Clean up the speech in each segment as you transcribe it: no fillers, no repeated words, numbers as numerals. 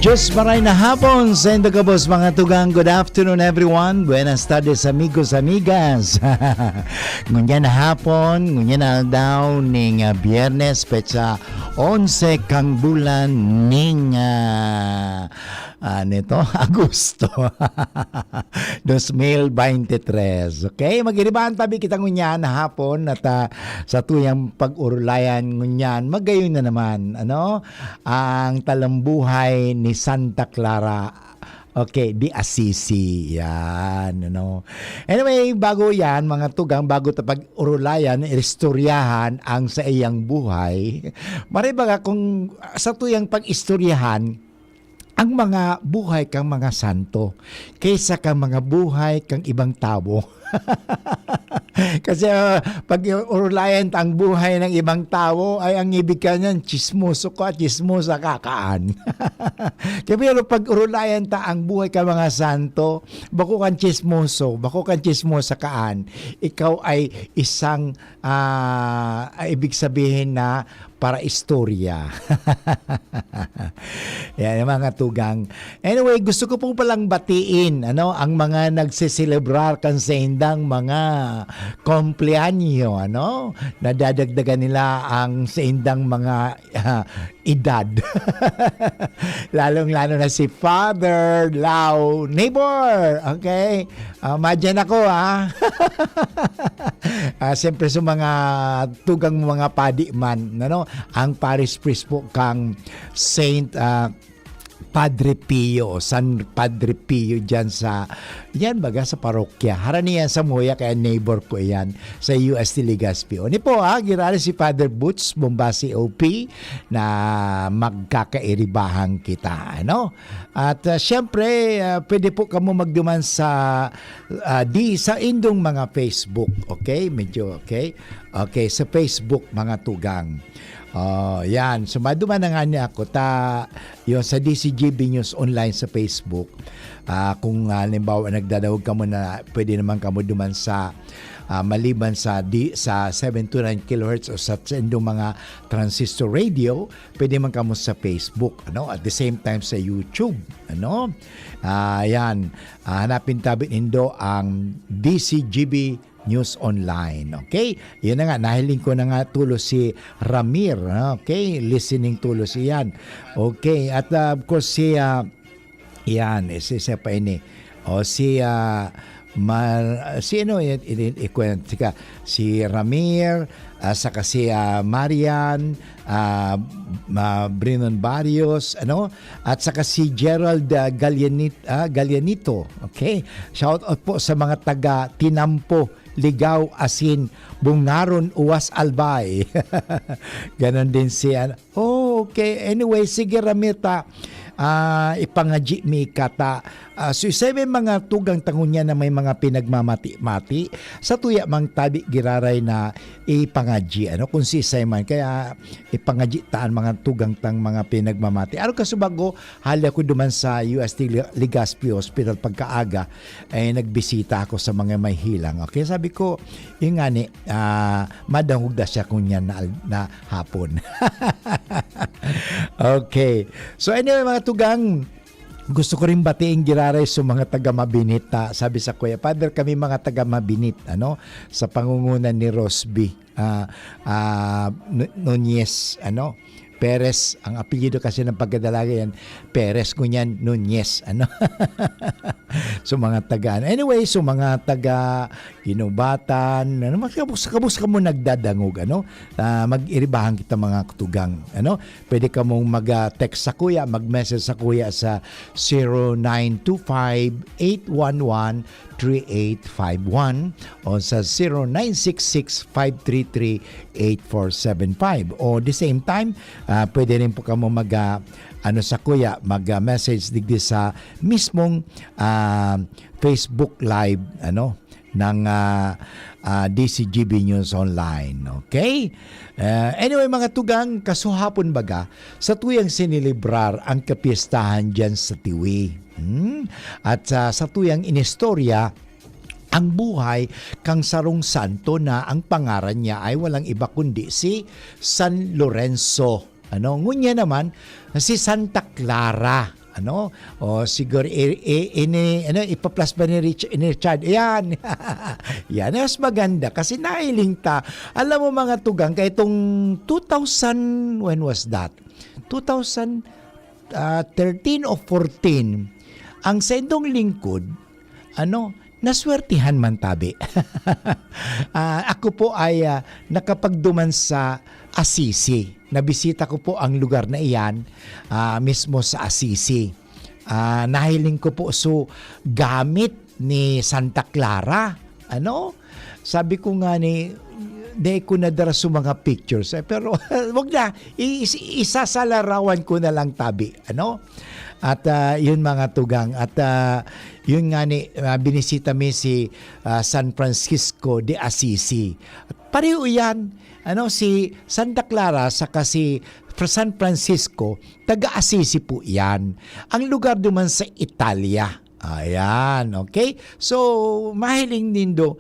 Diyos maray na hapon sa Indagabos mga tugang. Good afternoon everyone. Buenas tardes amigos, amigas. Ngunyan na hapon, ngunyan na daw ning Biyernes, petsa 11 kang bulan ning nito, Agosto 2023. Okay, magiribahan tabi kita ngunyan na hapon at sa tuyang pag-urulayan ngunyan, magayon na naman, ang talambuhay ni Santa Clara. Okay, di Assisi. Yan, Anyway, bago yan, mga tugang, bago pag-urulayan, istoryahan ang sa iyang buhay. Maribaga kung sa tuyang pag-istoryahan, ang mga buhay kang mga santo kaysa kang mga buhay kang ibang tao. Kasi pag urulayan ang buhay ng ibang tao ay ang ibig ka niyan, chismoso ka, chismosa ka, kaan. Pero pag urulayan ang buhay ka mga santo, bako kang chismoso, bako kang chismosa kaan, ikaw ay isang ibig sabihin na para istorya. Yan mga tugang. Anyway, gusto ko pong palang batiin ang mga nagsiselebrar kan sa indang mga kompleanyo, nadadagdagan nila ang sa indang mga edad. Lalong-lalo na si Father Lau Neighbor. Okay? Madyan ako, siyempre sa mga tugang mga padi man, ang parish priest po kang Saint Padre Pio, San Padre Pio dyan sa, yan baga sa parokya. Harani yan sa Moya, kaya neighbor ko yan sa UST Legazpi. O ni po girali si Father Boots, Bombasi OP, na magkakairibahan kita. At syempre, pwede po kamo magduman sa sa indong mga Facebook. Okay? Medyo okay? Okay, sa Facebook mga tugang. Yan. So, maduman na nga niya ako. Yun, sa DCGB News Online sa Facebook. Kung halimbawa nagdadawag ka mo na pwede naman ka mo duman sa maliban sa 729 kHz o sa indong mga transistor radio, pwede man ka mo sa Facebook. At the same time sa YouTube. Yan. Hanapin tabi nindo ang DCGB News Online. Okay? Yan na nga, nahiling ko na nga tulos si Ramir. Okay? Listening tulos iyan. Okay? At of course si si pa ini. Si Ramir, saka si Marian, Brinon Barrios, at saka si Gerald Gallianito. Okay? Shout out po sa mga taga Tinampo, Ligaw, Asin, Bungaron, Uwas, Albay. Ganon din si okay. Anyway, sige Ramita, ipangaji mi kata. So isay mga tugang tangunya na may mga pinagmamati-mati sa tuya mang tabi giraray na ipangaji kung si isay man kaya ipangaji taan mga tugang tang mga pinagmamati. Kasubago hali ako duman sa UST Legazpi Hospital pagkaaga ay nagbisita ako sa mga may hilang. Okay, sabi ko yung ngani madangog da siya kunya na hapon. Okay. So anyway mga tugang, gusto ko rin batiin giraray sa mga taga Mabinit. Sabi sa Kuya Father, kami mga taga Mabinit sa pangungunan ni Rosby Nunez Perez, ang apelyido kasi ng pagkadalaga yan, Perez, kunyan, Nunez, So mga taga, anyway, so mga taga Inubatan, kabus ka mo nagdadangog, mag-iribahan kita mga tugang, pwede ka mong mag-text sa kuya, mag-message sa kuya sa 0925-811-3851 o sa 0966-533-8475 o the same time, pwede rin po ka mo sa kuya, mag-message digdi sa mismong Facebook Live, ng DCGB News Online. Okay? Anyway mga tugang, kasuhapon baga, sa tuyang sinilibrar ang kapistahan dyan sa Tiwi. At sa tuyang inistorya, ang buhay kang sarong santo na ang pangaran niya ay walang iba kundi si San Lorenzo. Ngunya naman si Santa Clara. O siguro ipa-plus ba ni Richard? Yan. Yan, mas maganda kasi nahiling ta. Alam mo mga tugang, kaya itong 2000, when was that? 2013 o 14, ang sendong lingkod, naswertihan man tabi. Ako po ay nakapagduman sa Assisi. Nabisita ko po ang lugar na iyan mismo sa Assisi. Nahiling ko po gamit ni Santa Clara. Sabi ko nga di ko nadara sa mga pictures. Pero wag na, isasalarawan ko na lang tabi. At yun mga tugang. At yun nga binisita mi si San Francisco de Assisi. At pareho yan. Si Santa Clara saka si San Francisco, taga-Assisi po yan. Ang lugar duman sa Italia. Ayan, okay? So, mahiling nindo,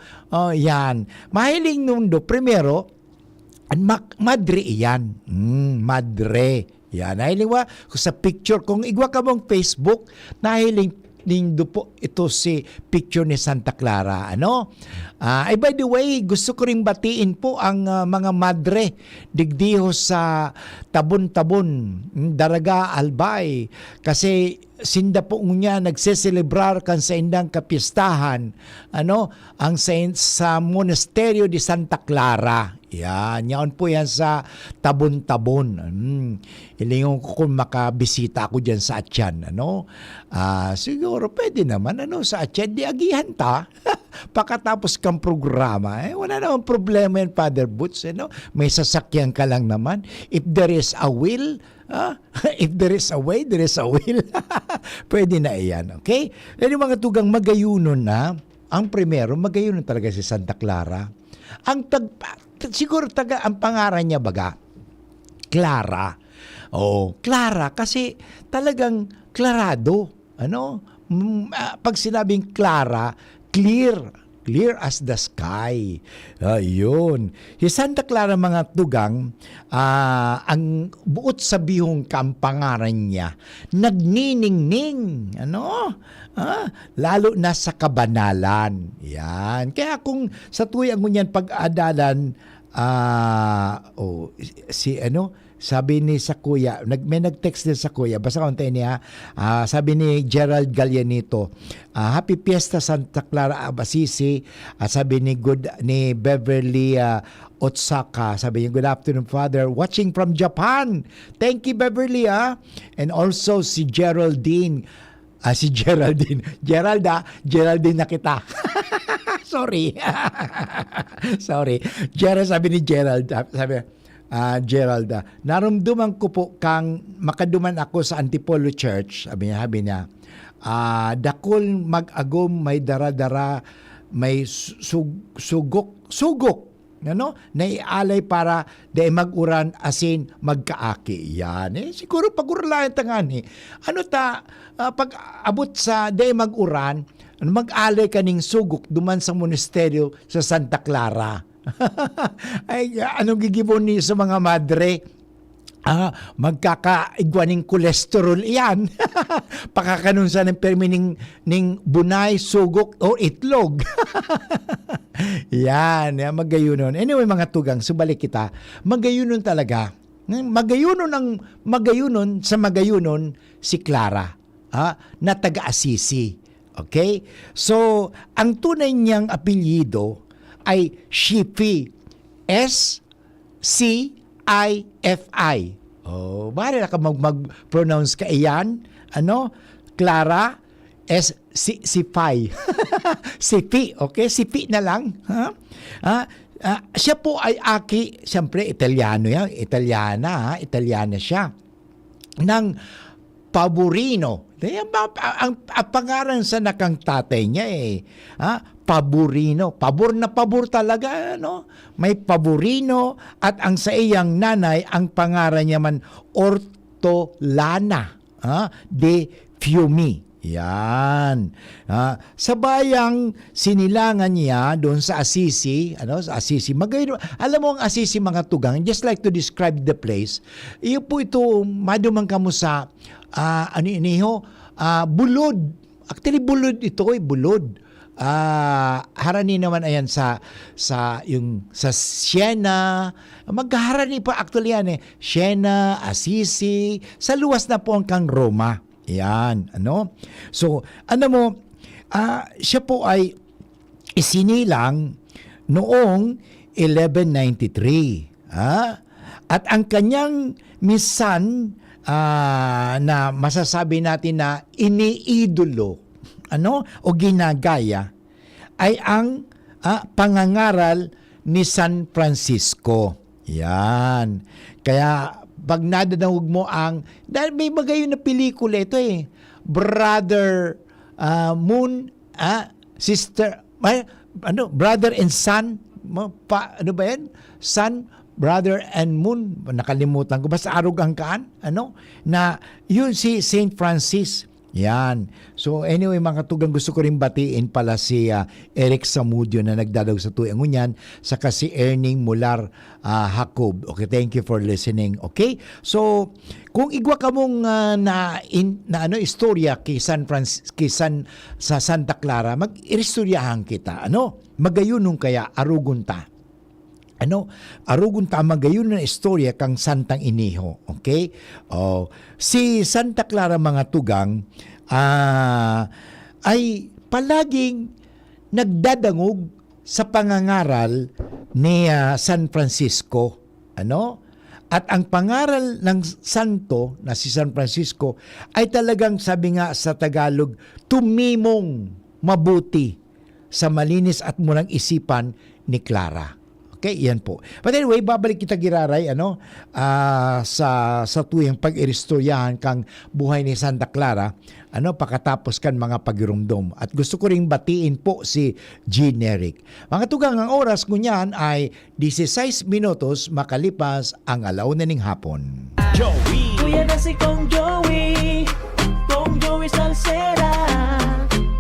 yan. Mahiling nindo, primero, madre yan. Madre. Yan, nahiling wa, sa picture, kung igwa ka mong Facebook, nahiling nindo po ito si picture ni Santa Clara. By the way, gusto ko ring batiin po ang mga madre digdiho sa Tabon-Tabon, Daraga, Albay. Kasi sinda po niya nagseselebrar kan sa indang kapistahan. Ang sa Monasterio de Santa Clara. Yan, yaon po yan sa Tabon-Tabon. Ilingon ko kung makabisita ako dyan sa Atiyan. Siguro pwede naman sa Atiyan, di agihan ta. Pakatapos kang programa, wala naman problema yan, Father Boots. May sasakyan ka lang naman. If there is a will, if there is a way, there is a will. Pwede na iyan, okay? Yung mga tugang magayunon na, ang primero, magayunon talaga si Santa Clara. Siguro ang pangaran niya baga, Clara. Clara kasi talagang klarado. Pag sinabing Clara, clear as the sky. Yun. Si Santa Clara mga tugang, ang buot sa bihong kampangaran niya, nagniningning. Lalo na sa kabanalan. Yan. Kaya kung sa tuyang ngunyan pag-adalan, sabi ni sa kuya, may nag-text din sa kuya, basta konti niya, sabi ni Gerald Gallianito, Happy Fiesta Santa Clara Assisi, sabi ni Beverly Otsaka, sabi niya, good afternoon Father, watching from Japan. Thank you Beverly. And also si Geraldine, Geraldine na kita. Sorry. Gerald, sabi ni Gerald, Gerald, narumduman ko po kang makaduman ako sa Antipolo Church, sabi niya, dakol mag-agom, may dara-dara, may sugok, naialay para day mag-uran asin magkaaki. Yan. Siguro pag-uralayan tangan pag abot sa day mag-uran, mag-alay kaning sugok duman sa monasteryo sa Santa Clara. Ay, anong gigibon ni sa mga madre? Magkakaigwaning kolesterol iyan. Pakakanon sa ng permining ning bunay, sugok o itlog. Yan, magayunon. Anyway mga tugang, subalik kita. Magayunon talaga. Magayunon sa magayunon si Clara, na taga-Assisi. Okay? So, ang tunay niyang apelyido ay Shifi. S-C-I-F-I. Bari na ka mag-pronounce ka iyan. Clara Sifi. Sifi, okay? Sifi na lang. Siya po ay aki, siyempre Italiano yan. Italiana siya. Ng Paborino. Ang pangalan sa nakang tatay niya paborino. Pabor na pabor talaga, no? May paborino at ang sa iyang nanay, ang pangaran niya man Ortolana de Fiumi. Yan. Sa bayang sinilangan niya doon sa Assisi, sa Assisi. Alam mo ang Assisi mga tugang, just like to describe the place. Iyo po ito, madumang kamo sa bulod. Actually bulod ito, bulod. Harani naman ayan sa Siena. Magharani pa actually yan Siena, Assisi, sa luwas na po ang kang Roma. Yan, So, siya po ay isinilang noong 1193. At ang kanyang misan na masasabi natin na iniidolo, o ginagaya, ay ang pangangaral ni San Francisco. Yan. Kaya pag nadadawag mo dahil may magayon na pelikula ito Brother Moon, Sister, Brother and Son, ano ba yan? Son, Brother and Moon, nakalimutan ko, basta arugang-kaan, na yun si Saint Francis. Yan. So anyway mga tugang, gusto ko rin batiin pala si Eric Samudio na nagdadaw sa tuwing ngunyan, saka si Erning Mular Jacob. Okay, thank you for listening. Okay? So kung igwa ka mong istorya kay sa Santa Clara, mag-istoryahan kita. Magayunong kaya arugunta. Arugon tama gayon na istorya kang Santang Iniho. Okay? Si Santa Clara mga tugang ay palaging nagdadangog sa pangangaral ni San Francisco. At ang pangaral ng santo na si San Francisco ay talagang, sabi nga sa Tagalog, tumimong mabuti sa malinis at murang isipan ni Clara. Okay, yan po. But anyway, babalik kita giraray sa tuyang pag-iristoryahan kang buhay ni Santa Clara, pakatapos kan mga pagirumdom. At gusto ko ring batiin po si Generic. Mga tugang, ang oras ngunyan ay 16 minutos makalipas ang 1:00 hapon. Joey! Kuya na si Kong Joey Salceda,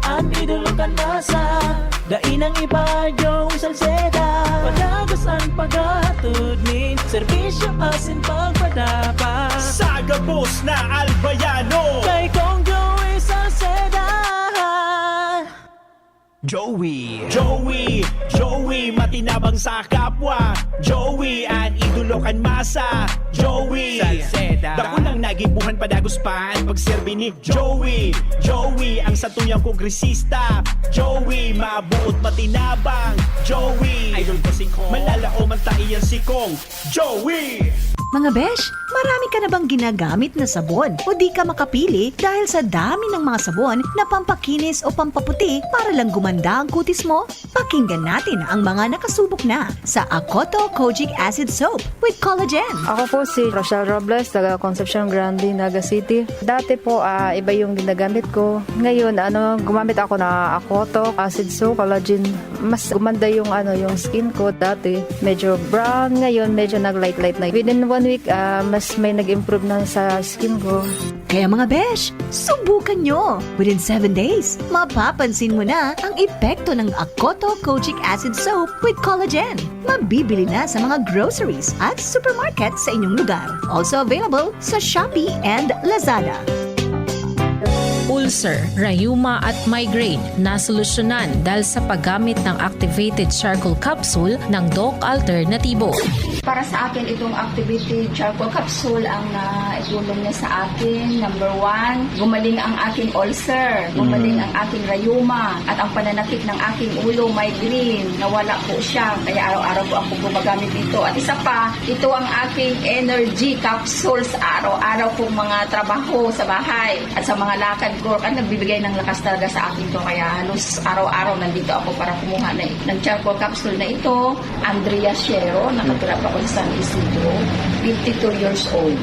ang idolo ka nasa dainang iba Joey Salceda. Padagas ang pagatod ni serbisyo asin pagpadapa. Sagabos na albayano, Kay Kong Joey Salceda. Joey, matinabang sa kapwa. Joey, ang idolo kan masa. Joey, Salceda. dako lang nagibuhan padagos pa ang pagserbi ni Joey, ang satuyang kongresista. Joey, mabuot matinabang. Joey, idol ko si Kong, malalao man taiyan si Kong. Joey! Mga besh, marami ka na bang ginagamit na sabon o di ka makapili dahil sa dami ng mga sabon na pampakinis o pampaputi para lang gumanda ang kutis mo? Pakinggan natin ang mga nakasubok na sa Akoto Kojic Acid Soap with Collagen. Ako po si Rochelle Robles, taga Concepcion Grande, Naga City. Dati po, iba yung ginagamit ko. Ngayon, gumamit ako na Akoto Acid Soap, Collagen. Mas gumanda yung skin ko. Dati, medyo brown. Ngayon, medyo nag-light-light na. Within 1 week, mas may nag-improve na sa skin ko. Kaya mga besh, subukan nyo! Within 7 days, mapapansin mo na ang epekto ng Akoto Kojic Acid Soap with Collagen. Mabibili na sa mga groceries at supermarket sa inyong lugar. Also available sa Shopee and Lazada. Ulcer, rayuma at migraine na solusyonan dahil sa paggamit ng activated charcoal capsule ng Doc Alternativo. Para sa akin, itong activated charcoal capsule ang naitulong niya sa akin. Number 1, gumaling ang aking ulcer, gumaling ang aking rayuma, at ang pananakit ng aking ulo, migraine, nawala po siya. Kaya araw-araw po ako gumagamit ito. At isa pa, ito ang aking energy capsules, araw-araw pong mga trabaho sa bahay at sa mga lakad ko. Kan nagbibigay ng lakas talaga sa akin to. Kaya halos araw-araw nandito ako para kumuha ng charcoal capsule na ito. Andrea Shero, nakatira pa ako sa San Isidro, 52 years old.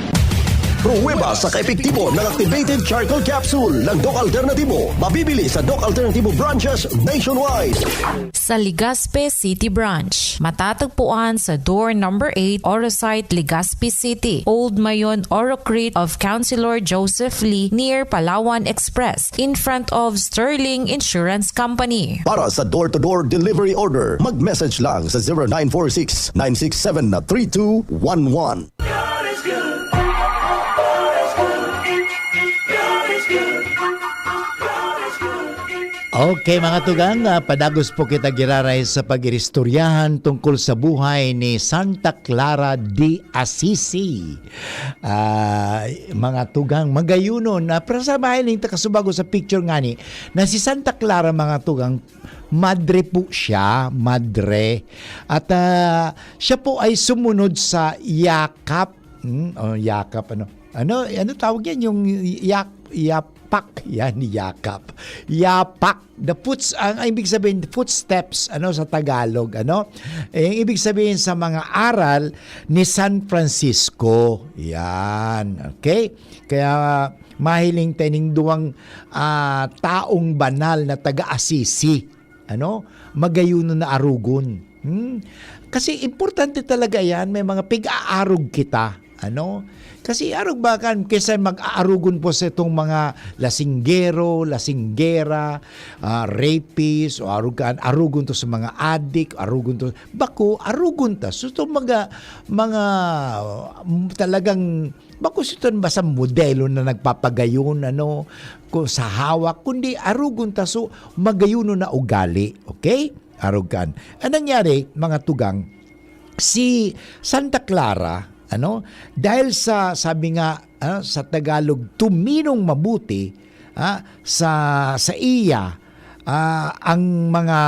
Pruweba sa kaepektibo ng Activated Charcoal Capsule ng Doc Alternativo. Mabibili sa Doc Alternativo branches nationwide. Sa Legazpi City Branch, matatagpuan sa door number 8, Orosite, Legazpi City, Old Mayon Orocrete of Councilor Joseph Lee near Palawan Express in front of Sterling Insurance Company. Para sa door-to-door delivery order, mag-message lang sa 0946-967-3211. God is good. God is good. God is good. God is good. Okay mga tugang, padagos po kita giraray sa pagiristoryahan tungkol sa buhay ni Santa Clara de Assisi. Mga tugang, magayunon na para sa bahay ng takasubago sa picture nga ni na si Santa Clara mga tugang, madre po siya, madre. At siya po ay sumunod sa yakap. Yakap, ano tawag yan? Yung yapak, yan, yakap. Yapak. Ang ibig sabihin, footsteps, sa Tagalog, yung ibig sabihin sa mga aral ni San Francisco. Yan. Okay? Kaya, mahiling tening duwang taong banal na taga-Assisi. Magayuno na arugon. Kasi importante talaga yan, may mga pig-aarog kita. Kasi arog ba kan kaysa mag-aarugon po sa itong mga lasinggero, lasinggera, rapist, o arugon to sa mga adik, arugon to, bako, arugon ta. So itong mga talagang, bako ito ba sa modelo na nagpapagayon, kung sa hawak, kundi arugon ta, so magayuno na ugali. Okay? Arugan. Anong nangyari, mga tugang, si Santa Clara, dahil sa sabi nga sa Tagalog tuminong mabuti sa iya ang mga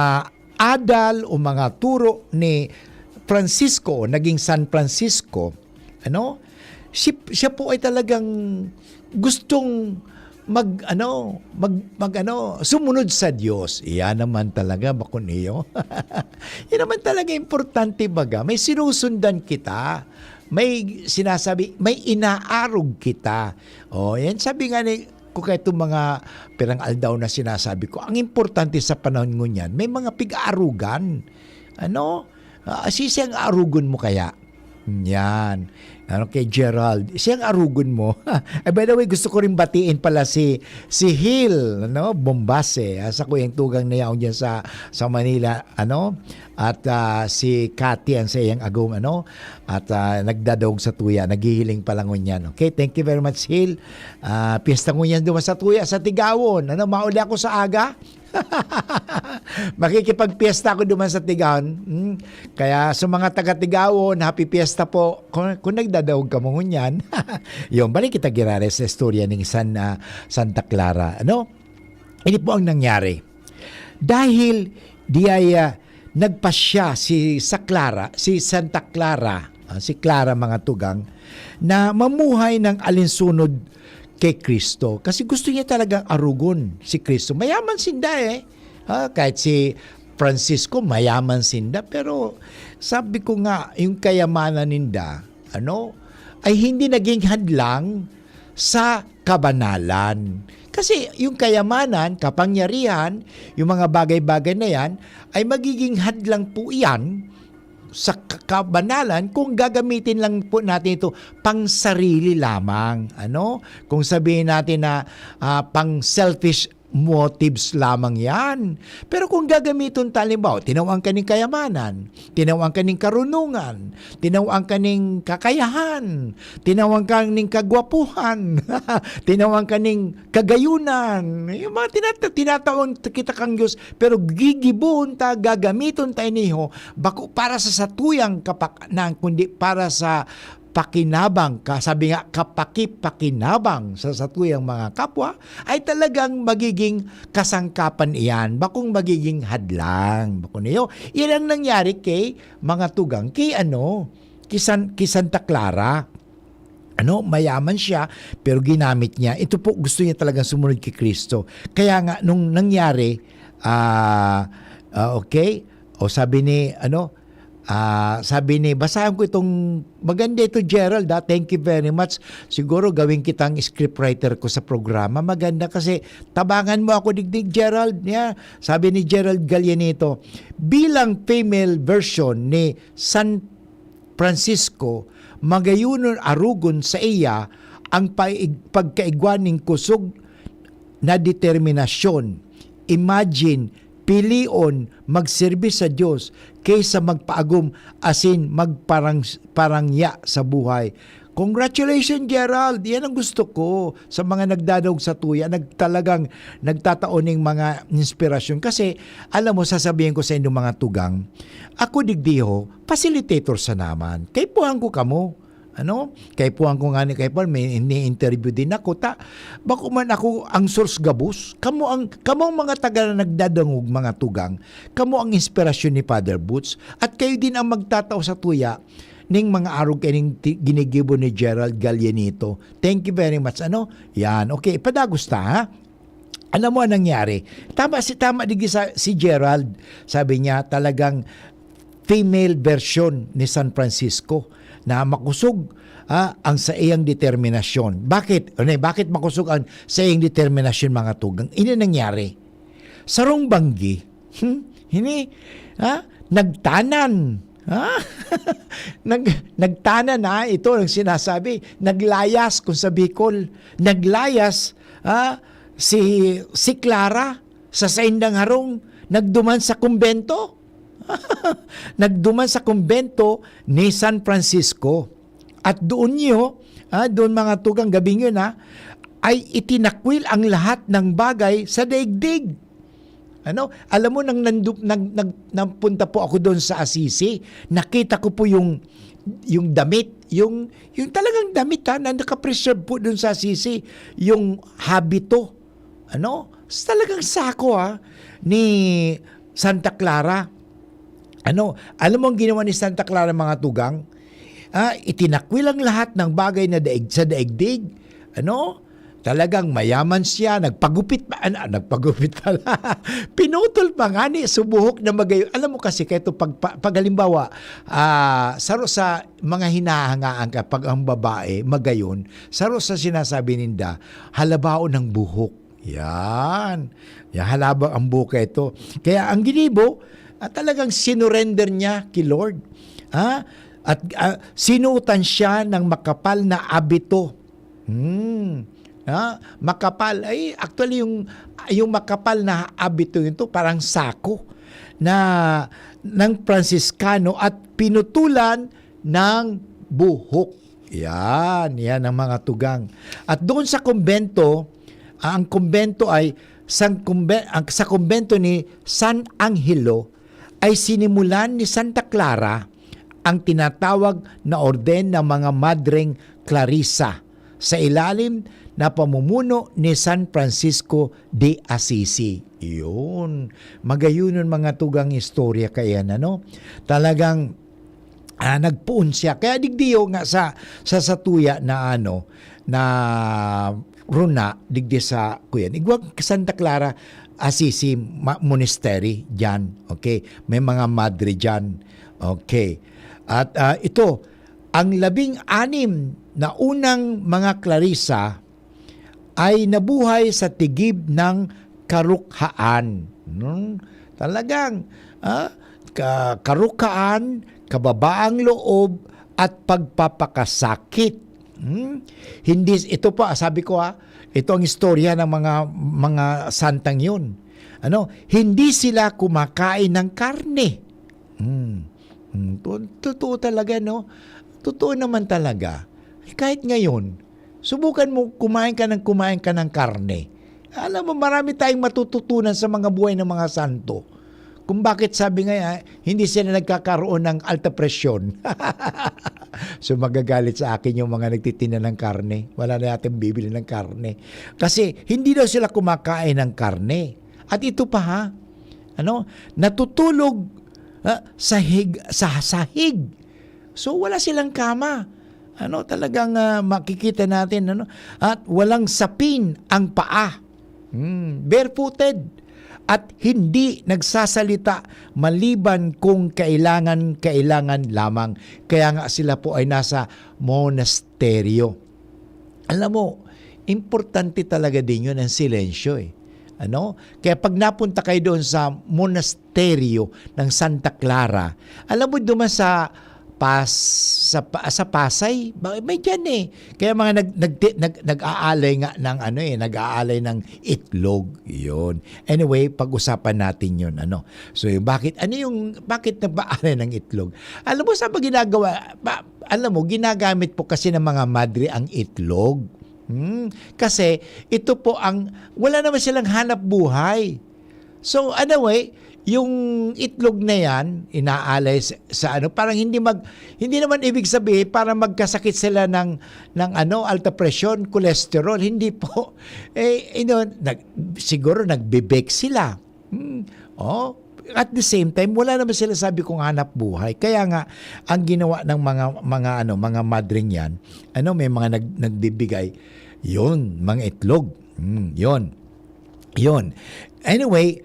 adal o mga turo ni Francisco, naging San Francisco, siya po ay talagang gustong sumunod sa Diyos. Iyan naman talaga, bako niyo. Yan naman talaga importante baga. May sinusundan kita. May sinasabi, may inaarog kita. Yan sabi nga ni kung kaya itong mga pirang aldaw na sinasabi ko, ang importante sa panahon ngunyan, may mga pig-aarugan. Siyang arugon mo kaya? Yan. Kay Gerald, siyang arugon mo. By the way, gusto ko rin batiin pala si Hill, Bombase, sa kuyang tugang na yaon dyan sa Manila, at si Cathy ang sa iyang agong, at nagdadawag sa tuya, naghihiling pala ngunyan. Okay, thank you very much, Hill. Piyesta ngunyan duman sa tuya, sa Tigawon. Mauli ako sa aga. Makikipagpiesta ako duman sa Tigawon. Kaya sa mga taga-Tigawon, happy fiesta po. Kung nagdadawag ka mo ngunyan, yung balik kita girare sa istorya ng Santa Clara. Ini po ang nangyari. Dahil nagpasya si Santa Clara, si Clara mga tugang, na mamuhay ng alinsunod kay Kristo. Kasi gusto niya talagang arugon si Kristo. Mayaman sinda kahit si Francisco mayaman sinda, pero sabi ko nga, yung kayamanan ninda, ay hindi naging hadlang sa kabanalan. Kasi yung kayamanan, kapangyarihan, yung mga bagay-bagay na yan, ay magiging hadlang po yan sa kabanalan kung gagamitin lang po natin ito pang sarili lamang. Kung sabihin natin na pang selfish motives lamang yan. Pero kung gagamitin talimbaw, tinawang ka ng kayamanan, tinawang ka ng karunungan, tinawang ka ng kakayahan, tinawang ka ng kagwapuhan, tinawang ka ng kagayunan, yung mga tinatawang kita kang Diyos, pero gigibon ta, gagamitin tayo niyo, bako para sa satuyang kapakanan, kundi para sa pakinabang, sabi nga kapaki-pakinabang sa satuyang mga kapwa, ay talagang magiging kasangkapan iyan, bakong magiging hadlang. Bako niyo, yan ang nangyari kay mga tugang, kay Santa Clara. Mayaman siya, pero ginamit niya. Ito po, gusto niya talagang sumunod kay Kristo. Kaya nga, nung nangyari, okay, sabi ni, Sabi ni, basahan ko itong, maganda ito Gerald, thank you very much. Siguro gawin kitang scriptwriter ko sa programa. Maganda kasi tabangan mo ako digdig Gerald. Yeah. Sabi ni Gerald Gallianito, bilang female version ni San Francisco, magayunon arugon sa iya ang pagkaigwaning kusog na determinasyon. Imagine, pilion magserbis sa Diyos kaysa magpaagom asin magparangya sa buhay. Congratulations Gerald, yan ang gusto ko sa mga nagdadaog sa tuya, talagang nagtataoning mga inspirasyon. Kasi alam mo, sasabihin ko sa inyong mga tugang, ako digdiho, facilitator sa naman. Kay puhang ko kamo. Kay puhang ko nga ni kay Paul, may ini-interview din ako. Bako man ako ang source gabus, kamo ang mga taga na nagdadangog mga tugang, kamo ang inspirasyon ni Father Boots, at kayo din ang magtatao sa tuya ning mga arog kaning ginigibo ni Gerald Gallianito. Thank you very much. Yan. Okay, padagos ta ha. Alam mo ang nangyari. Tama si Gerald. Sabi niya talagang female version ni San Francisco na makusog ang sa iyang determinasyon. Bakit? Bakit makusog ang sa iyang determinasyon mga tugang? Ini nangyari. Sarong banggi. Nagtanan. Nagtanan ito ang sinasabi. Naglayas kung sa Bicol. Naglayas si Clara sa Saindang Harong. Nagduman sa kumbento. Nagduman sa kumbento ni San Francisco. At doon doon mga tugang gabing yun ay itinakwil ang lahat ng bagay sa daigdig. Alam mo, nang napunta po ako doon sa Assisi, nakita ko po yung damit, yung talagang damit na nakapreserve po doon sa Assisi, yung habito. Talagang sako ni Santa Clara. Alam mo ang ginawa ni Santa Clara mga tugang? Itinakwil ang lahat ng bagay na sa daigdig. Talagang mayaman siya, nagpagupit pala. Pinutol pa nga ni, subuhok na magayon. Alam mo kasi, kaya ito, pag halimbawa, saro sa mga hinahangaan ka, pag ang babae, magayon, saro sa sinasabi ninda, halabao ng buhok. Yan, halabang ang buhok ito. Kaya ang ginibo, talagang sinurrender niya kay Lord. At sinuotan siya ng makapal na abito. Makapal ay actually yung makapal na abito ito parang sako na ng Franciscano at pinutulan ng buhok. Yan ang mga tugang. At doon sa kumbento, ang kumbento ay sa kumbento ni San Angelo ay sinimulan ni Santa Clara ang tinatawag na orden ng mga Madreng Clarissa sa ilalim na pamumuno ni San Francisco de Assisi. Yun. Magayunon mga tugang istorya kaya Talagang nagpuon siya. Kaya digdiyo nga sa satuya na na runa digdi sa kuyan. Igwag Santa Clara Assisi Monastery dyan. Okay. May mga madre dyan. Okay. At ito, ang 16 na unang mga Clarissa ay nabuhay sa tigib ng karukhaan. Talagang karukhaan, kababaang loob at pagpapakasakit. Hindi ito pa sabi ko ito ang istorya ng mga santang yun. Hindi sila kumakain ng karne. Totoo talaga Totoo naman talaga. Kahit ngayon, subukan mo kumain ka ng karne. Alam mo, marami tayong matututunan sa mga buhay ng mga santo. Kung bakit sabi nga, hindi sila nagkakaroon ng alta presyon. So magagalit sa akin yung mga nagtitinda ng karne. Wala na natin bibili ng karne. Kasi hindi daw sila kumakain ng karne. At ito pa natutulog sa sahig. So wala silang kama. Talagang makikita natin at walang sapin ang paa. Barefooted. at hindi nagsasalita maliban kung kailangan lamang. Kaya nga sila po ay nasa monasteryo. Alam mo, importante talaga din yun ang silensyo eh. Ano? Kaya pag napunta kayo doon sa monasteryo ng Santa Clara, alam mo duman sa Pasay, may dyan eh. Kaya mga nag-aalay nga ng nag-aalay ng itlog. Yun. Anyway, pag-usapan natin yun. So, bakit nag-aalay ng itlog? Alam mo, saan ba ginagawa? Ginagamit po kasi ng mga madre ang itlog. Kasi ito po wala naman silang hanap buhay. So anyway, yung itlog na yan inaalay sa parang hindi naman ibig sabihin para magkasakit sila ng alta presyon, cholesterol, hindi po. Siguro nagbe-bake sila. At the same time, wala naman sila sabi kong hanap buhay. Kaya nga ang ginawa ng mga madring yan, may mga nagbibigay, yon, mga itlog. Yon. Anyway,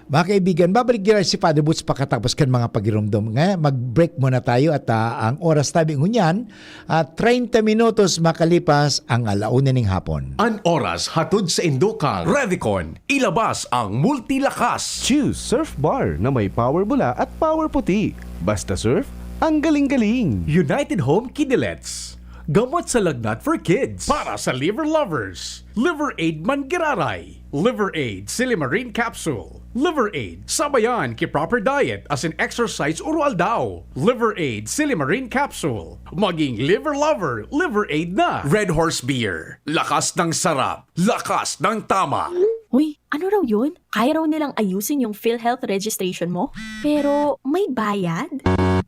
mga kaibigan, babalik din si Father Boots pakatapos kan mga pagirumdum. Ngayon, mag-break muna tayo at ang oras tabi ngunyan, 30 minutos makalipas ang 1:00 ng hapon. An oras hatod sa Indokang. Revicon, ilabas ang multilakas. Choose Surf Bar na may power bula at power puti. Basta surf, ang galing-galing. United Home Kidilets. Gamot sa lagnat for kids. Para sa liver lovers. Liver Aid Mangiraray. Liver Aid Silimarine Capsule. Liver Aid sabayan ki proper diet as in exercise urual daw. Liver Aid Silimarine Capsule. Maging liver lover, Liver Aid na. Red Horse Beer. Lakas ng sarap. Lakas ng tama. Uy, ano raw yun? Kaya raw nilang ayusin yung PhilHealth registration mo? Pero may bayad?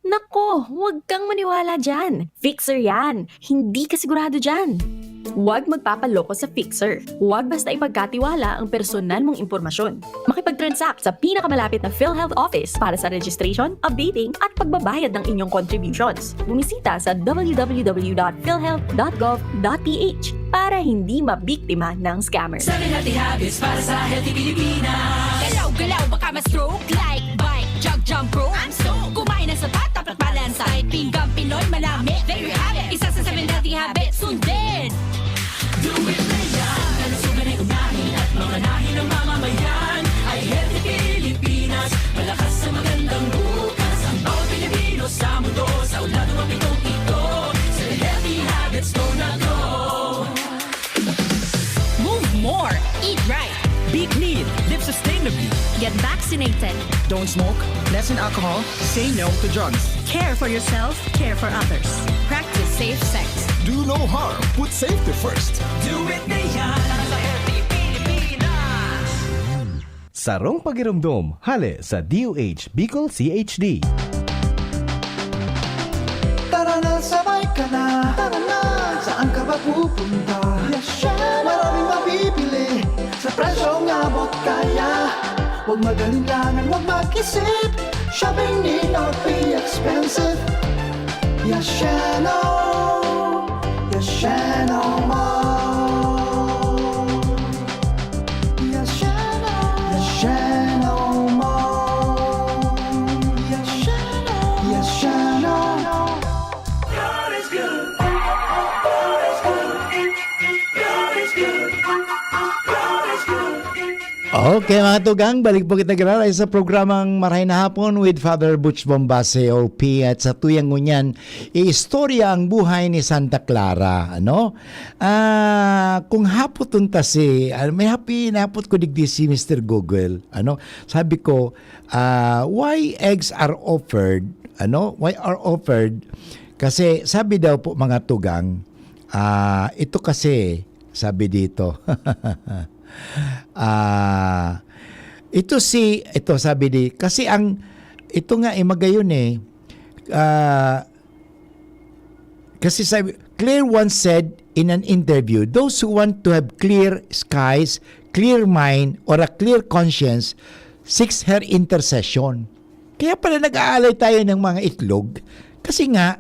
Nako, huwag kang maniwala dyan. Fixer yan. Hindi ka sigurado dyan. Huwag magpapaloko sa Fixer. Huwag basta ipagkatiwala ang personal mong impormasyon. Makipag-transact sa pinakamalapit na PhilHealth office para sa registration, updating at pagbabayad ng inyong contributions. Bumisita sa www.philhealth.gov.ph para hindi mabiktima ng scammer. 7 healthy habits para sa healthy Pilipinas. Galaw-galaw baka ma-stroke like bike, jog, jump, rope. I'm so kumain ng sapat, tapat balance side. Pinggang Pinoy malami, there you have it. Isa sa 7 healthy habits, sundin. Do it na yan. Kalusugan ay unahin at mga nahin ng mamamayan ay healthy Pilipinas. Malakas sa magandang bukas. Ang bawat Pilipino sa mundo, sa ulado ng pitong ito. Sa healthy habits go na go. Move more, eat right. Be clean, live sustainably. Get vaccinated. Don't smoke, lessen alcohol, say no to drugs. Care for yourself, care for others. Practice safe sex. Do no harm. Put safety first. Do it na yan. Sa healthy Pilipinas. Sarong Pagirumdum, hale sa DOH Bicol CHD. Tara na, sabay ka na. Tara na, saan ka ba pupunta? Maraming mabibili sa presyong abot kaya. Huwag magalinlangan, huwag mag-isip. Shopping need not be expensive. Yashano Mall. Yashano Mall. Yashano. God is good. God is good. God is good. God is good. Okay mga tugang, balik po kita graray sa programang Marahay na Hapon with Father Butch Bombase OP at sa tuyang ngunyan, istorya ang buhay ni Santa Clara. Kung hapot unta may napot ko digdi si Mr. Google. Sabi ko, why eggs are offered? Why are offered? Kasi sabi daw po mga tugang, ito kasi, sabi dito, ito sabi di kasi ito nga magayon kasi sabi Claire once said in an interview, those who want to have clear skies, clear mind, or a clear conscience seeks her intercession. Kaya pala nag-aalay tayo ng mga itlog kasi nga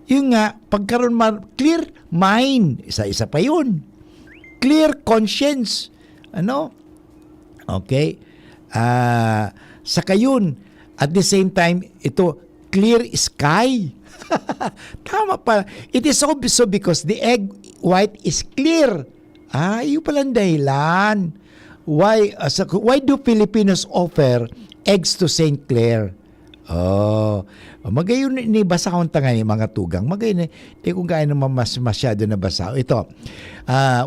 yung nga pagkaroon clear mind, isa pa yun, clear conscience. Okay? Saka yun, at the same time, ito, clear sky. Tama pa. It is so because the egg white is clear. Yun palang dahilan. Why do Filipinos offer eggs to St. Clair? Magayon ni basa akong tanga ni mga tugang. Magayon di ko gaya naman masyado na basa. Ito,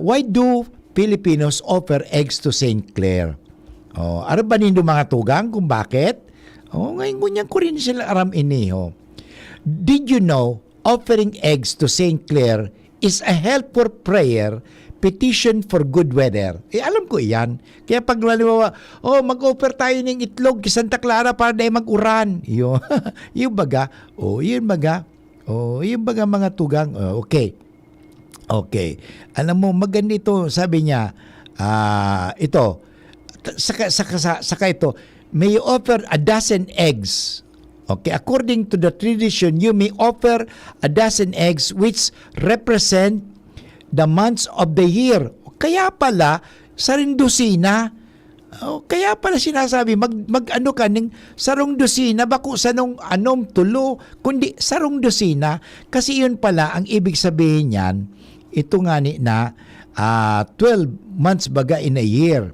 why do Filipinos offer eggs to St. Clair? Ano ba nindo mga tugang kung bakit? Ngayon kunyan ko rin sila aram ini. Did you know offering eggs to St. Clair is a helpful prayer petition for good weather? Alam ko iyan. Kaya pag mag-offer tayo ng itlog kay Santa Clara para dahil mag-uran. Yung baga. Yun baga mga tugang. Okay. Alam mo, maganda ito. Sabi niya, ito, saka ito, may you offer a dozen eggs. Okay, according to the tradition, you may offer a dozen eggs which represent the months of the year. Kaya pala, sarong dosina. Kaya pala sinasabi, mag-ano ka ng sarong dosina, bako sanong anom tulo, kundi sarong dosina. Kasi yun pala, ang ibig sabihin niyan, ito nga ni na 12 months baga in a year.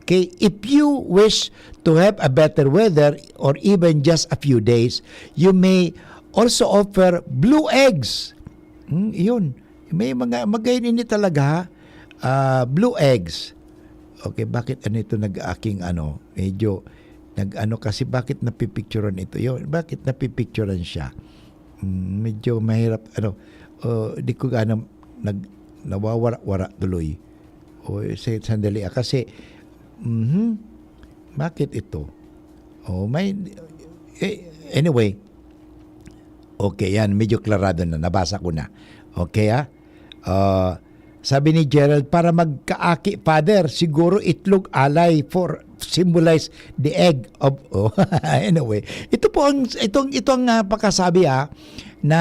Okay, if you wish to have a better weather or even just a few days, you may also offer blue eggs. Yun. May magayon ini talaga blue eggs. Okay, bakit ito nag-aking medyo kasi bakit napipicturean ito? Yun, bakit napipicturean siya? Medyo mahirap di ko nawawara-wara tuloy. Sandali kasi bakit ito? Anyway. Okay, yan. Medyo klarado na. Nabasa ko na. Okay, sabi ni Gerald, para magkaaki, Father, siguro itlog alay for symbolize the egg of... Anyway. Ito po ang pakasabi na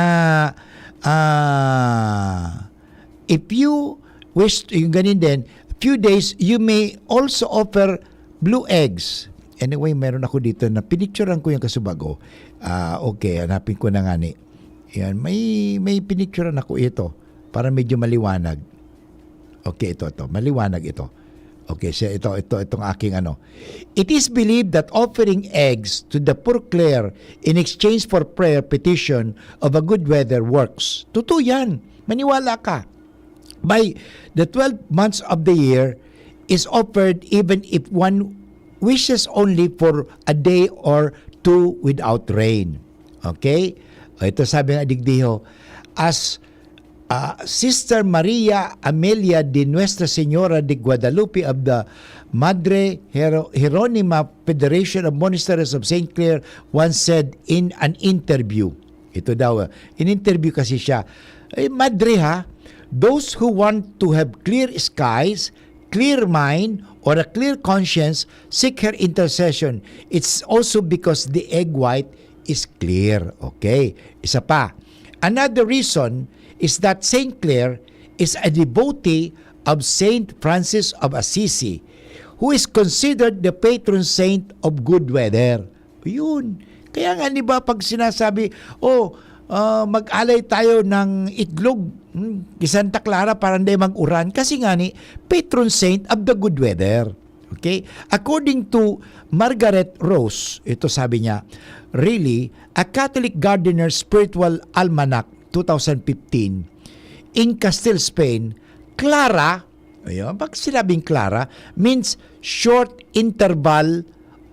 if you wish, yung ganin din, few days, you may also offer blue eggs. Anyway, meron ako dito na pinicturean ko yung kasubago. Okay, hanapin ko na nga ni. Yan, may pinicturean ako ito para medyo maliwanag. Okay, ito. Maliwanag ito. Okay, so itong aking It is believed that offering eggs to the poor Clare in exchange for prayer petition of a good weather works. Totoo yan. Maniwala ka. By the 12 months of the year is offered even if one wishes only for a day or two without rain. Okay? Ito sabi ng Digdiho, as Sister Maria Amelia de Nuestra Señora de Guadalupe of the Madre Hieronima Federation of Monasteries of St. Clair once said in an interview. Ito daw, in interview kasi siya, Madre those who want to have clear skies, clear mind, or a clear conscience seek her intercession. It's also because the egg white is clear. Okay? Isa pa. Another reason is that St. Clair is a devotee of St. Francis of Assisi, who is considered the patron saint of good weather. Yun. Kaya nga, di ba, pag sinasabi, mag-alay tayo ng itlog kay Santa Clara para hindi mag-uran, kasi nga ni patron saint of the good weather. Okay? According to Margaret Rose, ito sabi niya, really, a Catholic Gardener's Spiritual Almanac 2015 in Castile, Spain, Clara, pag sinabing Clara, means short interval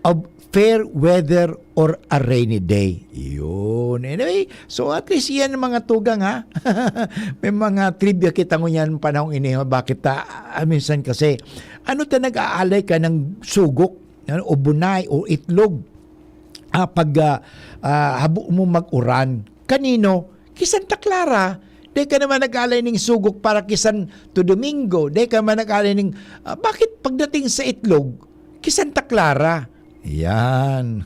of fair weather or a rainy day. Yun. Anyway, so at least yan ang mga tugang May mga trivia kita ngunyan panahong ini. Bakit minsan kasi, nag-aalay ka ng sugok, o bunay, o itlog, pag habo mo mag-uran. Kanino? Kay Santa Clara. Di ka naman nag-alay ng sugok para kay Santo Domingo. Di ka naman nag-alay ng... bakit pagdating sa itlog, kay Santa Clara? Yan.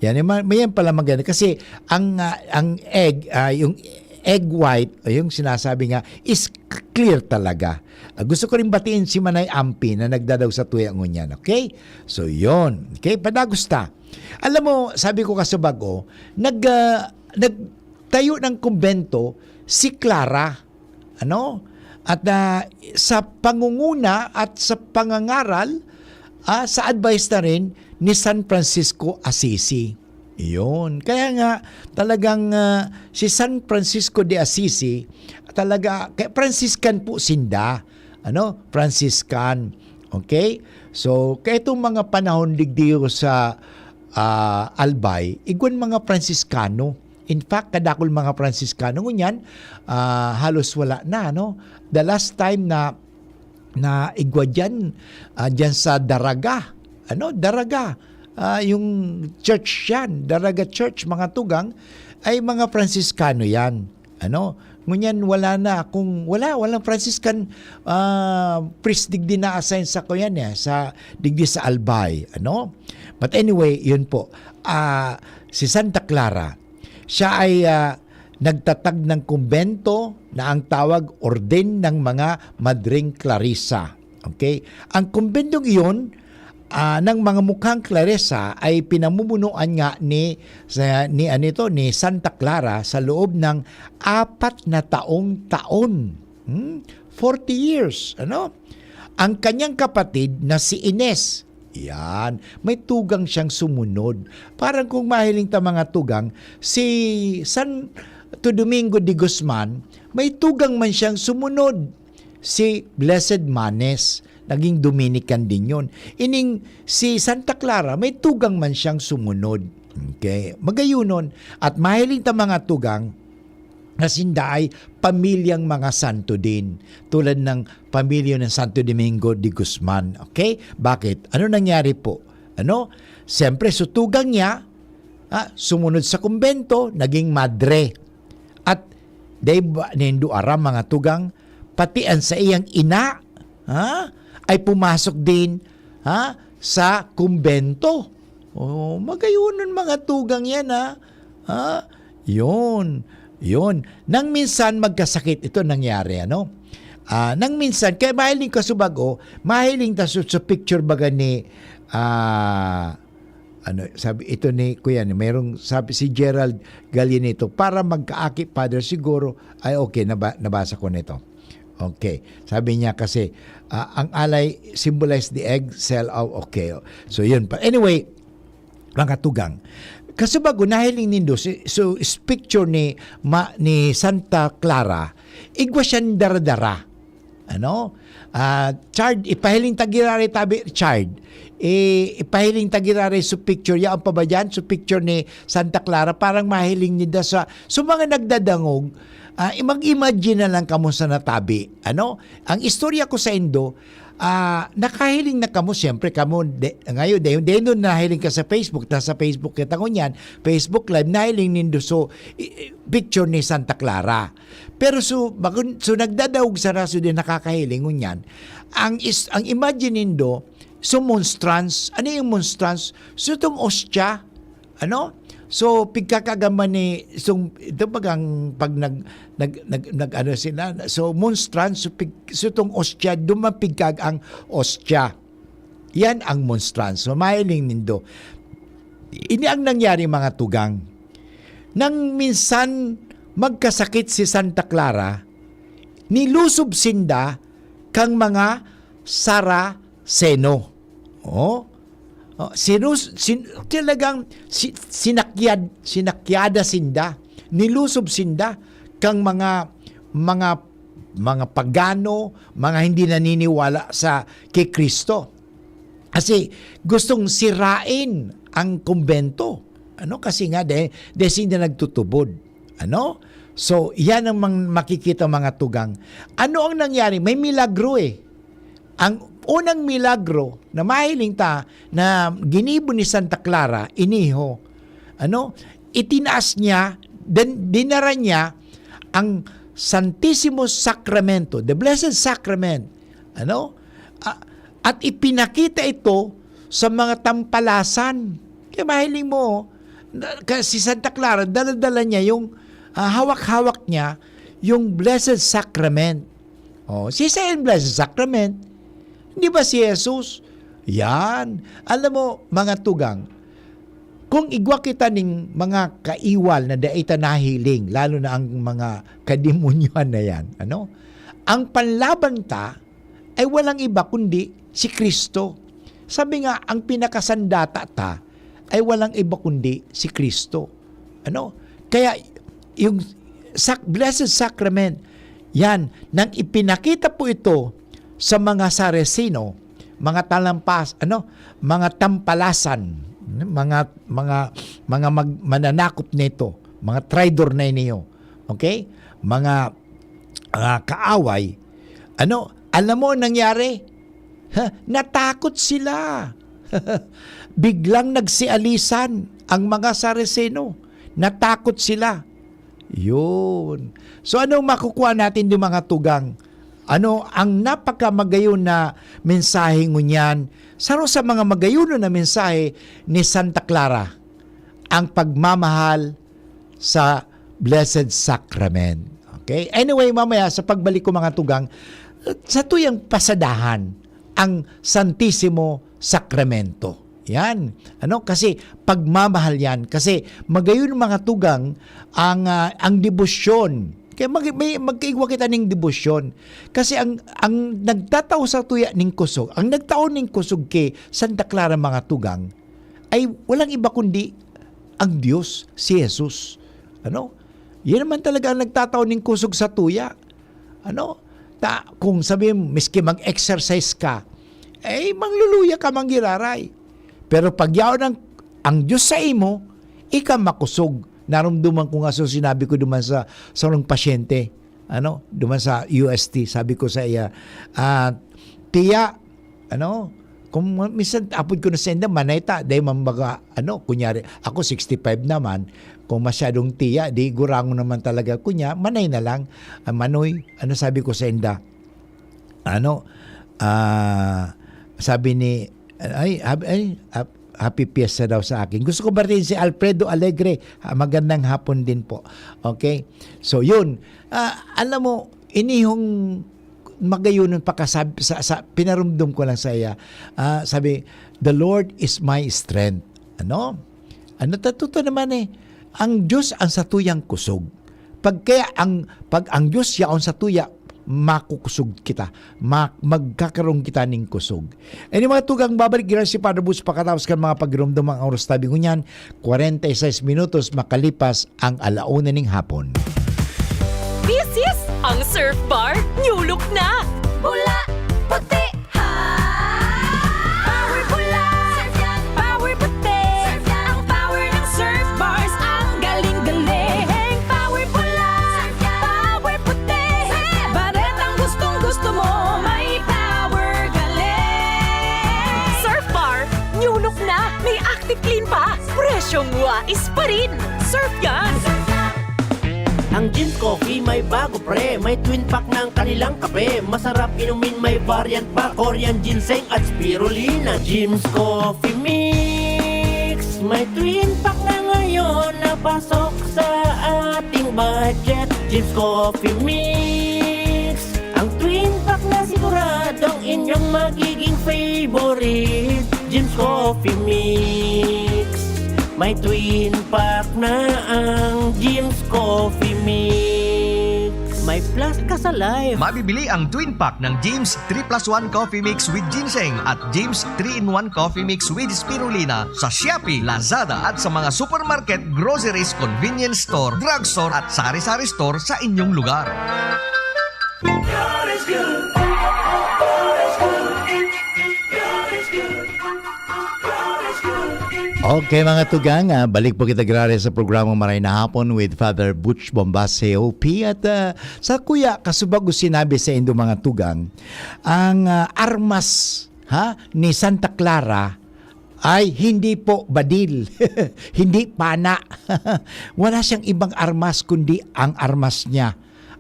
Yan pala maganda kasi ang egg, yung egg white, o yung sinasabi nga, is clear talaga. Gusto ko rin batiin si Manay Ampi na nagdadaw sa tuyang ngunyan. Okay? So, yon. Okay? Padagusta. Alam mo, sabi ko kasabago, nagtayo ng kumbento si Clara. Ano? At sa pangunguna at sa pangangaral, sa advice na rin ni San Francisco Assisi. Iyon. Kaya nga, talagang si San Francisco de Assisi, talaga, Franciscan po sinda. Ano? Franciscan. Okay? So, kaya itong mga panahon digdiyo sa Albay, igwan mga Franciscano. In fact, kadakol mga Franciscano ngunyan, halos wala na, no? The last time na igwa dyan sa Daraga. Ano? Daraga. Yung church yan, Daraga Church, mga tugang, ay mga Franciscano yan. Ano? Ngunyan wala na. Walang Franciscan priest digdi na assign sa kuyan sa digdi sa Albay. Ano? But anyway, yun po. Si Santa Clara, siya ay nagtatag ng kumbento na ang tawag Orden ng mga Madring Clarissa. Okay? Ang kumbentong iyon ng mga mukhang Clarissa ay pinamumunuan nga ni Santa Clara sa loob ng 4 na taon. 40 years. Ano? Ang kanyang kapatid na si Ines, yan, may tugang siyang sumunod. Parang kung mahiling ta mga tugang, si Santo Domingo de Guzman, may tugang man siyang sumunod. Si Blessed Manes, naging Dominican din yun. Ining si Santa Clara, may tugang man siyang sumunod. Okay? Magayunon. At mahiling ta mga tugang, na sinda ay pamilyang mga santo din. Tulad ng pamilya ng Santo Domingo de Guzman. Okay? Bakit? Ano nangyari po? Ano? Siyempre, sutugang niya, sumunod sa kumbento, naging madre. At nindu aram mga tugang, pati ang sa iyang ina, ay pumasok din sa kumbento. Magayunan mga tugang yan, Yun. Nang minsan magkasakit, ito nangyari, ano? Nang minsan, kaya mahiling ka subago, mahiling ta sa picture baga ni, sabi, ito ni Kuya, mayroong, sabi si Gerald Galinito, para magkaakip, Father, siguro, ay okay, nabasa ko nito. Okay. Sabi niya kasi, ang alay symbolize the egg cell. Okay. So, yun pa. Anyway, mga tugang, kasi bago nahiling nindo, so picture ni Santa Clara, igwa siyang daradara. Ano? Chard, ipahiling tagirari tabi, Chard. Ipahiling tagirari sa picture, yan pa ba dyan? Sa picture ni Santa Clara, parang mahiling nida sa, so mga nagdadangog, mag-imagine na lang kamo sa natabi. Ano? Ang istorya ko sa Indo, nakahiling na kamo, siyempre kamo, ngayon, dahil doon nahiling ka sa Facebook, nasa Facebook kita ko niyan, Facebook Live, nahiling nindo, so, picture ni Santa Clara. Pero so nagdadaog sa raso din nakakahiling niyan, ang imagine nindo, so monstrance, ano yung monstrance? So itong ostya, ano? So pigkakagaman ni ito pag ano sila, so monstrance, so itong ostya, dumapigkag ang ostya. Yan ang monstrance. So mahiling nindo. Ini ang nangyari mga tugang. Nang minsan magkasakit si Santa Clara, nilusob sinda kang mga Saraceno. Talagang sinakyada sinda, nilusob sinda kang mga pagano, mga hindi naniniwala sa kay Kristo. Kasi gustong sirain ang kumbento. Ano? Kasi nga dahil sinda nagtutubod. Ano? So, yan ang makikita mga tugang. Ano ang nangyari? May milagro Ang unang milagro na mahiling ta na ginibo ni Santa Clara, iniho, itinaas niya, dinara niya ang Santisimo Sacramento, the Blessed Sacrament, at ipinakita ito sa mga tampalasan. Kaya mahiling mo, kasi Santa Clara, dala-dala niya yung hawak-hawak niya yung Blessed Sacrament. Sisa yung Blessed Sacrament. Di ba si Jesus? Yan. Alam mo, mga tugang, kung igwa kita ning mga kaiwal na daita nahiling, lalo na ang mga kadimonyohan na yan, ang panlaban ta ay walang iba kundi si Kristo. Sabi nga, ang pinakasandata ta ay walang iba kundi si Kristo. Kaya yung Blessed Sacrament, yan, nang ipinakita po ito sa mga Saresino, mga mga tampalasan, mga mananakop nito, mga traidor na niyo. Okay? Mga kaaway. Alam mo ang nangyari? Natakot sila. Biglang nagsialisan ang mga Sareseno. Natakot sila. Yun. So anong makukuha natin di mga tugang? Ang napakamagayon na mensahe ngunyan, saro sa mga magayon na mensahe ni Santa Clara, ang pagmamahal sa Blessed Sacrament. Okay? Anyway, mamaya sa pagbalik ko mga tugang, sa tuyang pasadahan ang Santissimo Sacramento. Yan. Kasi pagmamahal yan. Kasi magayon mga tugang ang debosyon. Kaya magkaigwa kita ng debosyon. Kasi ang nagtataw sa tuya ning kusog, ang nagtaon ning kusog kay Santa Clara mga tugang, ay walang iba kundi ang Diyos, si Jesus. Yan naman talaga ang nagtataon ning kusog sa tuya. Kung sabihin, miski mag-exercise ka, mangluluya ka, manggiraray. Pero pag yaon ang Diyos sa imo, ika makusog. Naramdaman ko nga sinabi ko duman sa sarong pasyente, duman sa UST, sabi ko sa iya, tiya, kung minsan apod ko na senda, manay ta, dahil mambaga, kunyari, ako 65 naman, kung masyadong tiya, di gurango naman talaga, manay na lang, manoy, sabi ko sa enda, sabi ni, happy fiesta daw sa akin. Gusto ko batiin si Alfredo Alegre. Magandang hapon din po. Okay? So, yun. Alam mo, inihong magayunan pakasabi, pinarumdum ko lang sa iya. Sabi, the Lord is my strength. Totoo naman ang Diyos ang satuyang kusog. Pag ang Diyos yaon sa tuya, makukusog kita. Magkakaroon kita ng kusog. Mga tugang babalik gira si Father Boots pakatapos kan mga pagramdam ang oras tabi ko niyan, 46 minutos makalipas ang 1:00 ng hapon. This is ang Surf Bar New Look na! Bula, puti, power bula, power puti, ang power ng surf bars, ang galing-galing. Power bula, power puti, baret ang gustong-gusto mo, may power galing. Surf Bar New Look na, may active clean pa, presyong wais pa rin. Surf yan! Ang Jim's Coffee may bago pre, may twin pack ng kanilang kape. Masarap inumin, may variant pa, Korean ginseng at spirulina. Jim's Coffee Mix, may twin pack na ngayon na pasok sa ating budget. Jim's Coffee Mix, ang twin pack na siguradong inyong magiging favorite. Jim's Coffee Mix, may twin pack na ang Jim's Coffee Mix. May plus ka sa life. Mabibili ang twin pack ng James 3+1 Coffee Mix with Ginseng at James 3-in-1 Coffee Mix with Spirulina sa Shopee, Lazada at sa mga supermarket, groceries, convenience store, drugstore at sari-sari store sa inyong lugar. God is good. God is good. God is good. God is good. Okay mga tugang, balik po kita grare sa programang Maray na Hapon with Father Butch Bombase OP. At sa kuya, kasubag sinabi sa indo mga tugang, ang armas ni Santa Clara ay hindi po badil, hindi pana. Wala siyang ibang armas kundi ang armas niya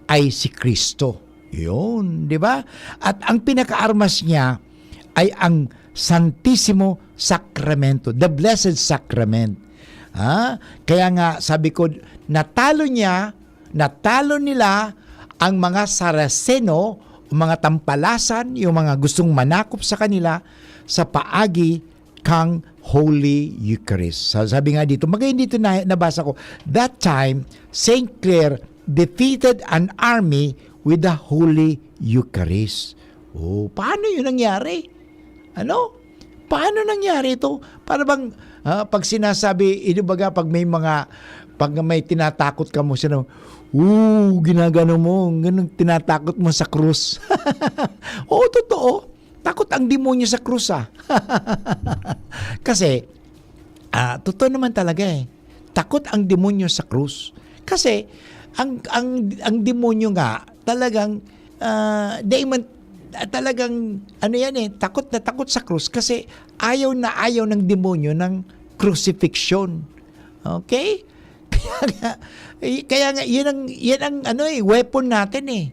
ay si Kristo. Yun, di ba? At ang pinaka-armas niya ay ang Santissimo Sacramento, the Blessed Sacrament. Kaya nga sabi ko, natalo niya natalo nila ang mga Saraceno, mga tampalasan, yung mga gustong manakop sa kanila sa paagi kang Holy Eucharist. So, sabi nga dito, magayon dito nabasa ko, that time, St. Clare defeated an army with the Holy Eucharist. Oh, paano yun nangyari? Ano? Paano nangyari ito? Para bang, pag sinasabi, pag may tinatakot ka mo, ginagano mo, ganun, tinatakot mo sa krus. Oo, totoo. Takot ang demonyo sa krus, Kasi, totoo naman talaga takot ang demonyo sa krus. Kasi, ang demonyo nga, talagang, talagang, takot na takot sa krus kasi ayaw na ayaw ng demonyo ng crucifixion. Okay? Kaya nga, yan ang weapon natin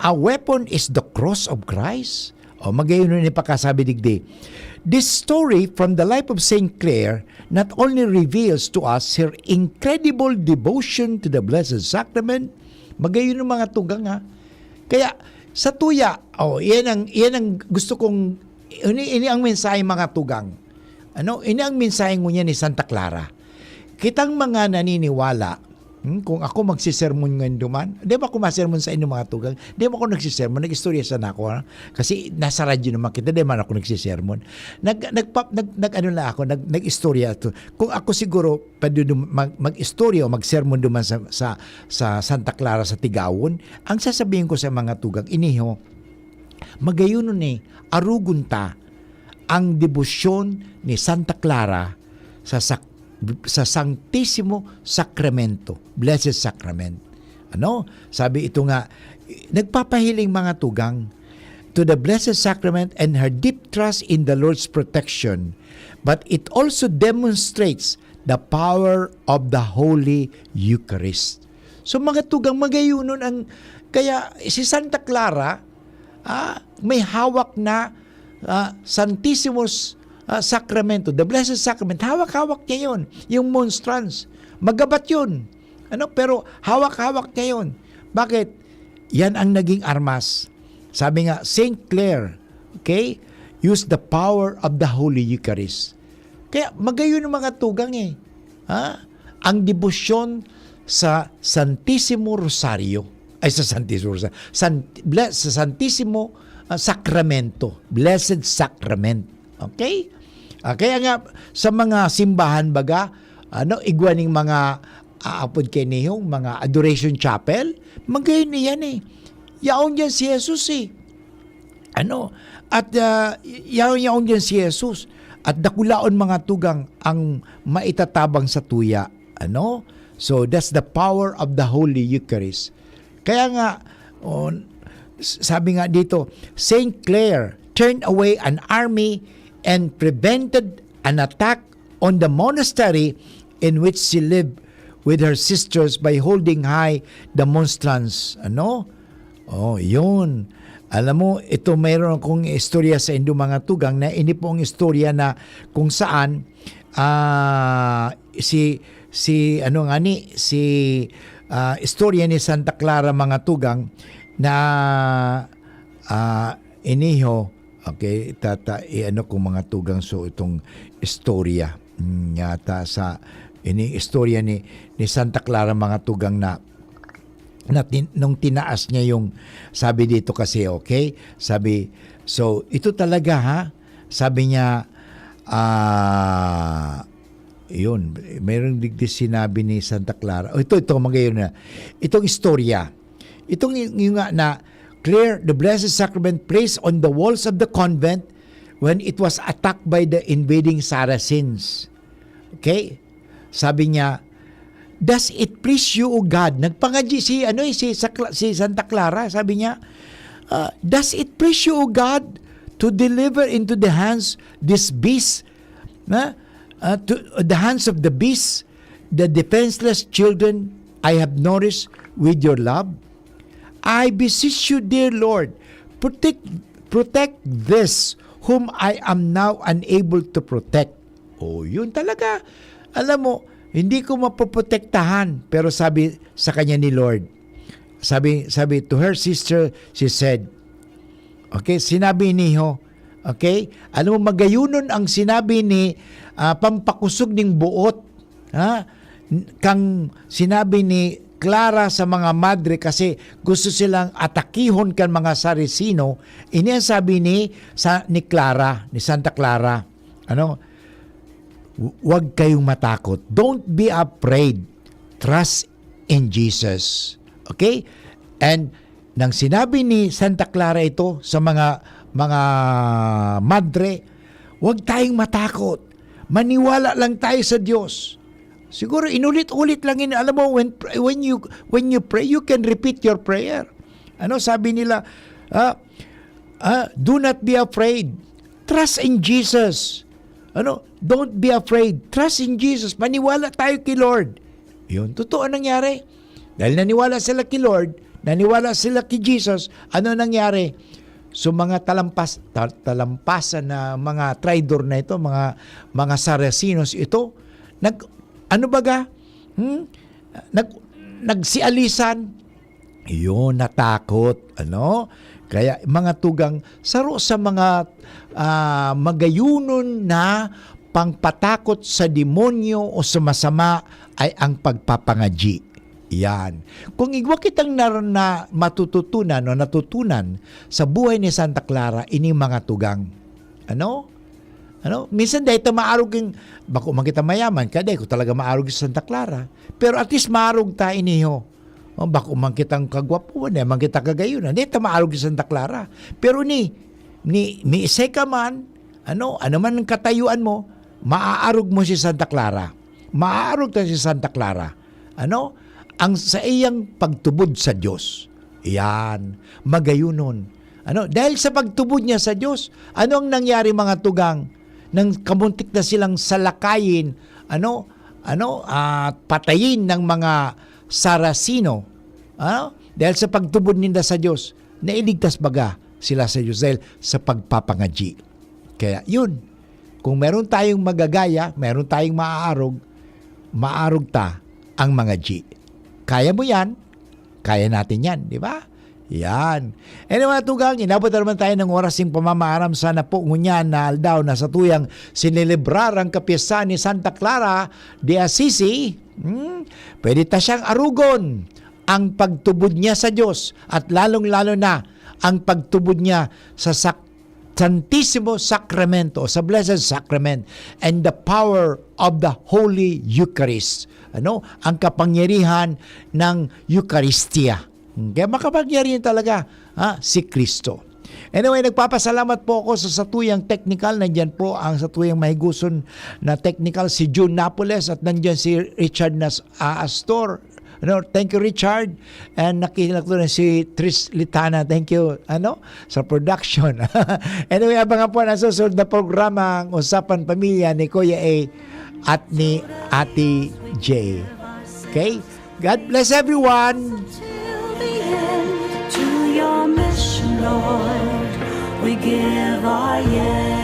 A weapon is the cross of Christ. Magayon nun ipakasabi digdi. This story from the life of St. Clare not only reveals to us her incredible devotion to the Blessed Sacrament, magayon ng mga tugang Kaya sa tuya, yan ang gusto kong, ini ang mensahe mga tugang. Ini ang mensahe niya ni Santa Clara. Kitang mga naniniwala, kung ako magsisermon ngayon duman, di ba ako masermon sa inyo mga tugang? Di ba ako nagsisermon? Nag-istorya sana ako. Kasi nasa radyo naman kita, di man ako nagsisermon. Nag-istorya. Kung ako siguro, mag-istorya o mag-sermon duman sa Santa Clara sa Tigawon, ang sasabihin ko sa mga tugang, iniho, magayon arugun ta ang debosyon ni Santa Clara sa Sanctissimo Sacramento, Blessed Sacrament. Sabi ito nga, nagpapahiling mga tugang to the Blessed Sacrament and her deep trust in the Lord's protection, but it also demonstrates the power of the Holy Eucharist. So mga tugang, magayunon kaya si Santa Clara, may hawak na Santissimos Sacramento, the Blessed Sacrament, hawak-hawak niya yun. Yung monstrance, magabat yun. Pero hawak-hawak niya yun. Bakit? Yan ang naging armas. Sabi nga, St. Clare, okay, use the power of the Holy Eucharist. Kaya magayon ng mga tugang ang debosyon sa Santissimo Rosario, sa Santissimo Rosario, sa Santissimo Sacramento, Blessed Sacrament. Okay? Kaya nga sa mga simbahan baga, igwaning mga apod kenihong mga adoration chapel, magayon niyan Yaon diyan si Jesus At yaon diyan si Jesus. At dakulaon mga tugang ang maitatabang sa tuya. So that's the power of the Holy Eucharist. Kaya nga, sabi nga dito, St. Clare turned away an army and prevented an attack on the monastery in which she lived with her sisters by holding high the monstrance. Yun. Alam mo, ito mayroon akong istorya sa Indo mga tugang na ini po ang istorya na kung saan istorya ni Santa Clara mga tugang na iniho. Okay, ko mga tugang so itong istorya yata sa istorya ni Santa Clara mga tugang na nung tinaas niya yung sabi dito kasi sabi so ito talaga sabi niya yun mayroong digdi sinabi ni Santa Clara ito magayon na itong istorya yung nga na Clare, the Blessed Sacrament placed on the walls of the convent when it was attacked by the invading Saracens. Okay? Sabi niya, does it please you, O God? Nagpangadji si Santa Clara, sabi niya, does it please you, O God, to deliver into the hands this beast, to the hands of the beast, the defenseless children I have nourished with your love? I beseech you, dear Lord, protect this whom I am now unable to protect. Yun talaga. Alam mo, hindi ko mapoprotektahan. Pero sabi sa kanya ni Lord, sabi to her sister, she said, okay, sinabi niyo, okay, alam mo, magayunon ang sinabi ni pampakusog ng buot, kang sinabi ni Clara sa mga madre kasi gusto silang atakihon kan mga Saresino. Ini ang sabi ni Clara, ni Santa Clara. Huwag kayong matakot. Don't be afraid. Trust in Jesus. Okay? And nang sinabi ni Santa Clara ito sa mga madre, huwag tayong matakot. Maniwala lang tayo sa Diyos. Siguro inulit-ulit lang yun. Alam mo, when you pray, you can repeat your prayer. Sabi nila, do not be afraid. Trust in Jesus. Don't be afraid. Trust in Jesus. Maniwala tayo kay Lord. Yun, totoo nangyari. Dahil naniwala sila kay Lord, naniwala sila kay Jesus, ano nangyari? So mga talampasan na mga traidor na ito, mga Sarasinos ito, nagsialisan. Yun, natakot. Kaya mga tugang saro sa mga magayunon na pangpatakot sa demonyo o sa masama ay ang pagpapangadyi. Yan. Kung igwa kitang matututunan o natutunan sa buhay ni Santa Clara, ini mga tugang. Minsan dahil ito maarog yung, bako man kita mayaman, kada ko talaga maarog yung Santa Clara. Pero at least maarog ta iniho. Bako man kitang kagwapuan, man kita kagayunan. Hindi ito maarog yung Santa Clara. Pero ni isay ka man, ano man ang katayuan mo, maaarog mo si Santa Clara. Maaarog ta si Santa Clara. Ang sa iyang pagtubod sa Diyos. Yan, magayunon. Dahil sa pagtubod niya sa Diyos, ano ang nangyari mga tugang? Nang kamuntik na silang salakayin, patayin ng mga Sarasino. Dahil sa pagtubod nila sa Diyos, nailigtas baga sila sa Diyos dahil sa pagpapangadyi. Kaya yun, kung meron tayong magagaya, meron tayong maarog ta ang mga G. Kaya mo yan, kaya natin yan, di ba? Yan. Anyway, tugang, inabot na naman tayo ng orasing pamamaaram. Sana po ngunyan na aldaw na sa tuyang sinilibrar ang kapiyasan ni Santa Clara de Assisi. Pwede ta siyang arugon ang pagtubod niya sa Diyos at lalong-lalo na ang pagtubod niya sa Santissimo Sacramento, sa Blessed Sacrament, and the power of the Holy Eucharist. Ang kapangyarihan ng Eucharistia. Kaya makapangyarihan talaga si Kristo. Anyway, nagpapasalamat po ako sa satuyang technical. Nandyan po ang satuyang mahiguson na technical, si June Napoles, at nandyan si Richard Astor. Thank you, Richard. And nakilak doon si Tris Litana. Thank you sa production. Anyway, abangan po na susunod na programa ang Usapan Pamilya ni Kuya A at ni Ate J. Okay? God bless everyone. To your mission, Lord, we give our yes.